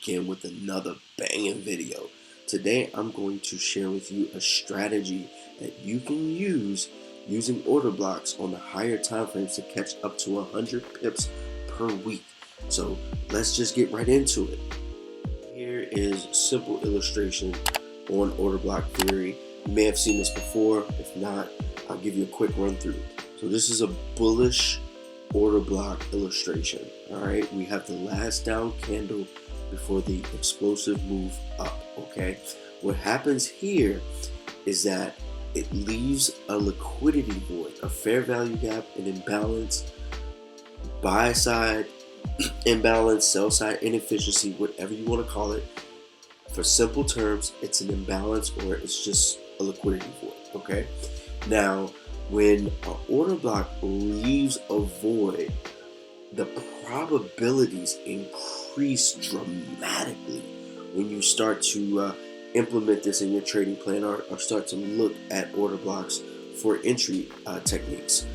again with another banging video. Today I'm going to share with you a strategy that you can use using order blocks on the higher time frames to catch up to 100 pips per week. So let's just get right into it. Here is a simple illustration on order block theory. You may have seen this before. If not, I'll give you a quick run through. So this is a bullish order block illustration. All right, we have the last down candle before the explosive move up. Okay, what happens here is that it leaves a liquidity void, a fair value gap, an imbalance, buy side imbalance, sell side inefficiency, whatever you want to call it. For simple terms, it's an imbalance or it's just a liquidity void. Okay, now when an order block leaves a void, the probabilities increase dramatically when you start to implement this in your trading plan or start to look at order blocks for entry techniques.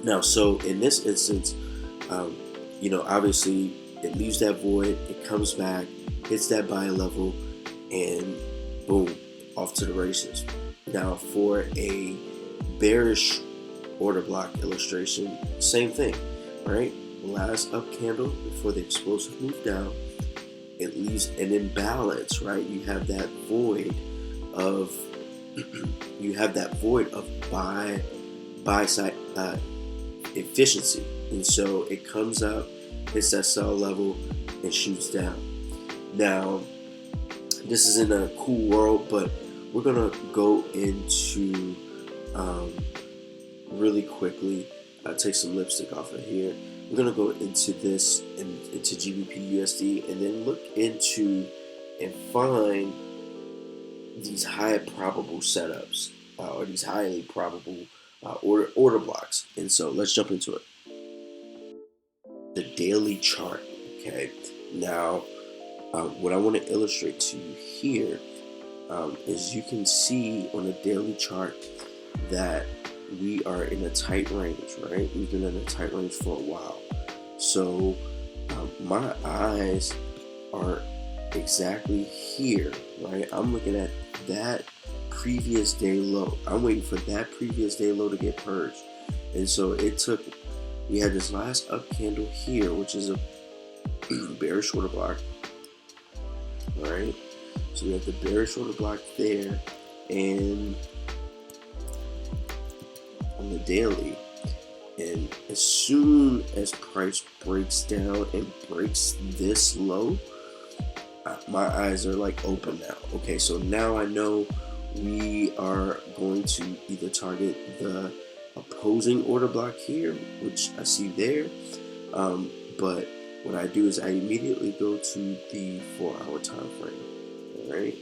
Now, so in this instance, obviously it leaves that void, it comes back, hits that buy level, and boom, off to the races. Now, for a bearish order block illustration, same thing, right? Last up candle before the explosive move down, it leaves an imbalance, right? You have that void of buy side efficiency, and so it comes up, hits that sell level, and shoots down. Now, this is in a cool world, but we're gonna go into really quickly. I'll take some lipstick off of here. We're gonna go into this and into GBP USD, and then look into and find these high probable setups or these highly probable order blocks. And so let's jump into it. The daily chart. Okay. Now, what I want to illustrate to you here is you can see on a daily chart that we are in a tight range, right? We've been in a tight range for a while. So my eyes are exactly here, right? I'm looking at that previous day low. I'm waiting for that previous day low to get purged. And so we had this last up candle here, which is a bearish order block. All right. So we have the bearish order block there, and on the daily, and as soon as price breaks down and breaks this low, my eyes are like open now. Okay, so now I know we are going to either target the opposing order block here, which I see there, but what I do is I immediately go to the 4-hour time frame. All right,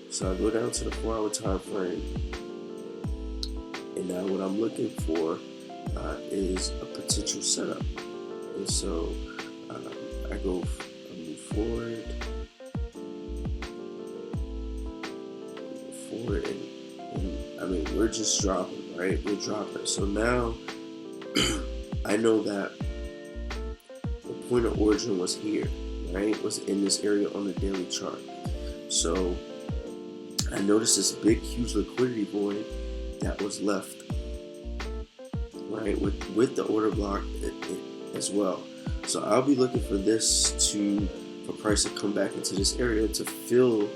so I go down to the 4-hour time frame, and now what I'm looking for is a potential setup. And so I move forward, and I mean, we're just dropping, right? We're dropping. So now I know that the point of origin was here, right? Was in this area on the daily chart. So I noticed this big, huge liquidity void that was left, right, with the order block as well. So I'll be looking for for price to come back into this area to fill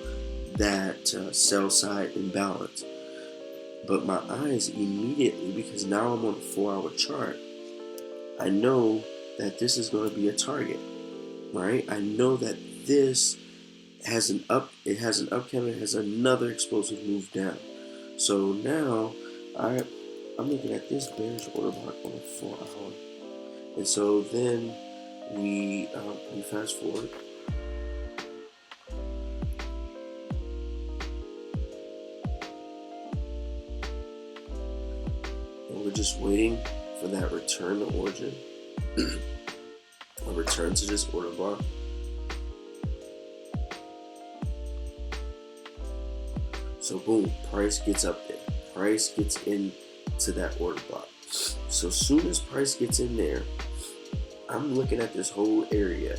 that sell side imbalance. But my eyes immediately, because now I'm on a 4-hour chart, I know that this is going to be a target, right? I know that this has an up candle, it has another explosive move down. So now I'm looking at this bearish order block on a 4-hour, and so then we fast forward. And we're just waiting for that return to origin, a return to this order block. So boom, price gets up there. Price gets into that order block. So as soon as price gets in there, I'm looking at this whole area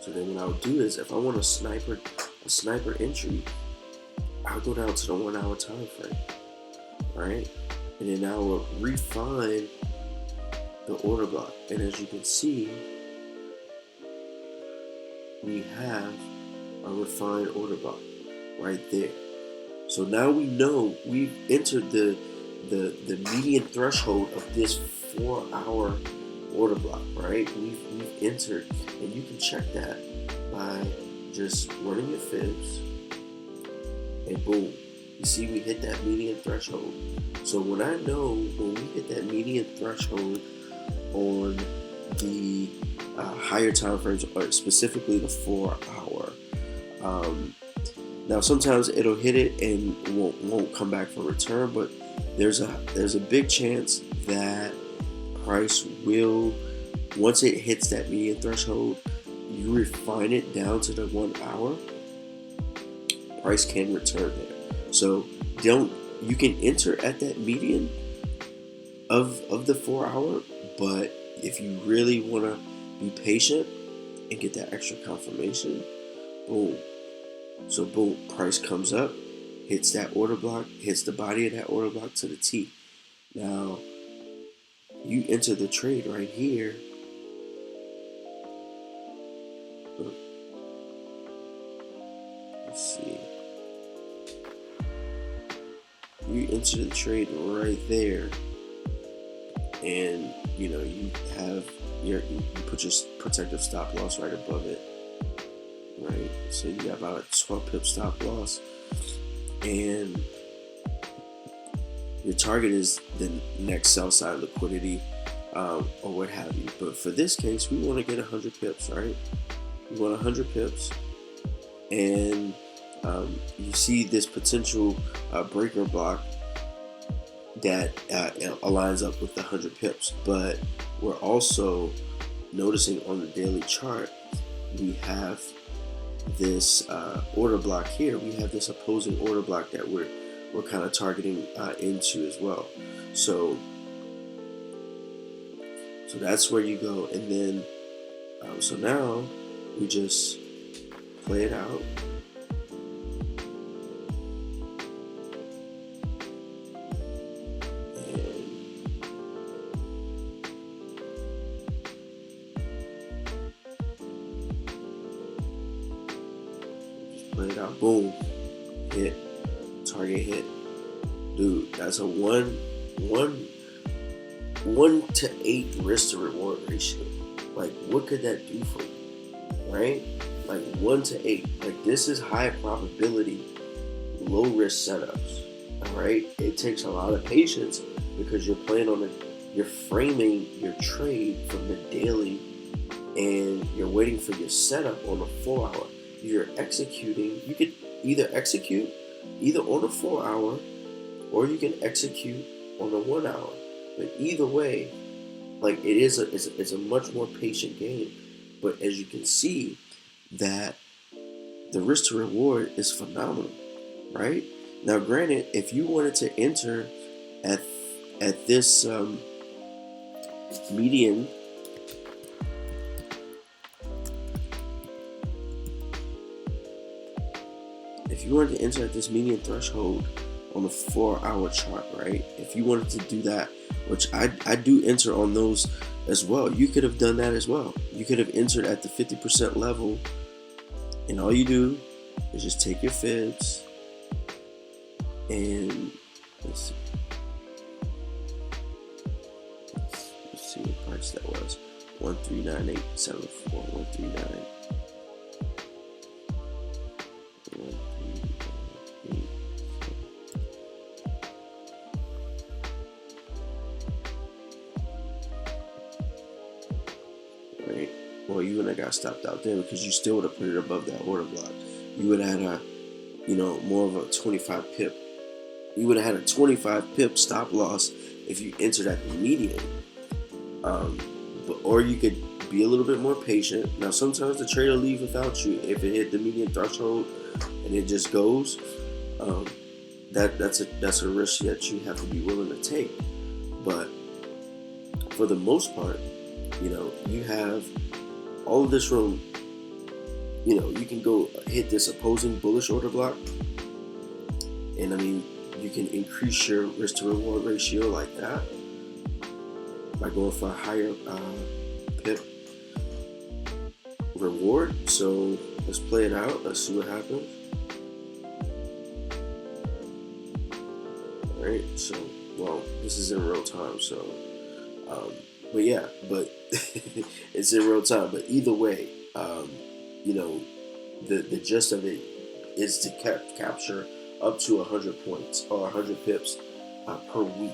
So then what I'll do is, if I want a sniper entry, I'll go down to the 1 hour time frame, right? And then I will refine the order block. And as you can see, we have a refined order block right there. So now we know we've entered the median threshold of this 4 hour order block, right? We've entered, and you can check that by just running your fibs, and boom, you see we hit that median threshold. So when I know when we hit that median threshold on the higher time frames, or specifically the 4 hour, now sometimes it'll hit it and won't come back for return, but there's a big chance that price will, once it hits that median threshold, you refine it down to the 1 hour, price can return there. So you can enter at that median of the 4 hour, but if you really want to be patient and get that extra confirmation, boom. So boom, price comes up, hits that order block, hits the body of that order block to the T. Now, you enter the trade right here. Let's see. You enter the trade right there, and you know you put your protective stop loss right above it, right? So you got about a 12 pip stop loss, and your target is the next sell side liquidity, or what have you. But for this case, we want to get 100 pips, right? We want 100 pips, and you see this potential breaker block that aligns up with the 100 pips. But we're also noticing on the daily chart, we have this order block here. We have this opposing order block that we're kind of targeting into as well. So that's where you go, and then so now we just play it out. Play it out, boom, hit, target hit. Dude, that's a 1 to 8 risk to reward ratio. Like, what could that do for you, right? Like 1 to 8. Like, this is high probability, low risk setups. All right, it takes a lot of patience because you're playing on you're framing your trade from the daily, and you're waiting for your setup on the 4 hour. You're executing. You could either execute on the 4 hour, or you can execute on the 1 hour. But either way, like, it's a much more patient game. But as you can see, that the risk to reward is phenomenal, right? Now, granted, if you wanted to enter at this median, if you wanted to enter at this median threshold on the 4 hour chart, right? If you wanted to do that, which I do enter on those as well, you could have done that as well. You could have entered at the 50% level, and all you do is just take your fibs, and let's see what price that was. 139874, 139. Right? Well, you wouldn't have got stopped out there because you still would have put it above that order block. You would have had more of a 25 pip. You would have had a 25 pip stop loss if you entered at the median. Or you could be a little bit more patient. Now, sometimes the trade will leave without you if it hit the median threshold and it just goes. That's a risk that you have to be willing to take. But for the most part, you have all of this room you can go hit this opposing bullish order block, and I mean, you can increase your risk to reward ratio like that by going for a higher PIP reward. So let's play it out. Let's see what happens. All right. So, well, this is in real time. So, but yeah, but it's in real time. But either way, the gist of it is to capture up to 100 points or 100 pips per week.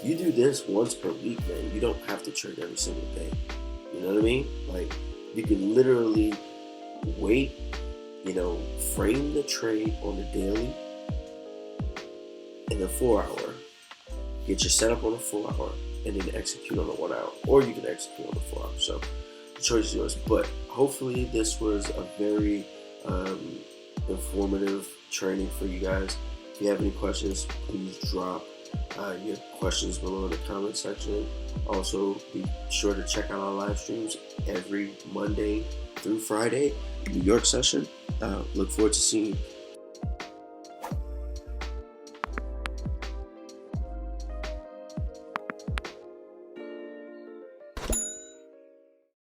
You do this once per week, man. You don't have to trade every single day. You know what I mean? Like, you can literally wait, frame the trade on the daily and the 4 hour. Get your setup on the 4 hour and then execute on the 1 hour. Or you can execute on the 4 hour. So the choice is yours. But hopefully this was a very informative training for you guys. If you have any questions, please drop your questions below in the comment section. Also, be sure to check out our live streams every Monday through Friday, New York session. Look forward to seeing you.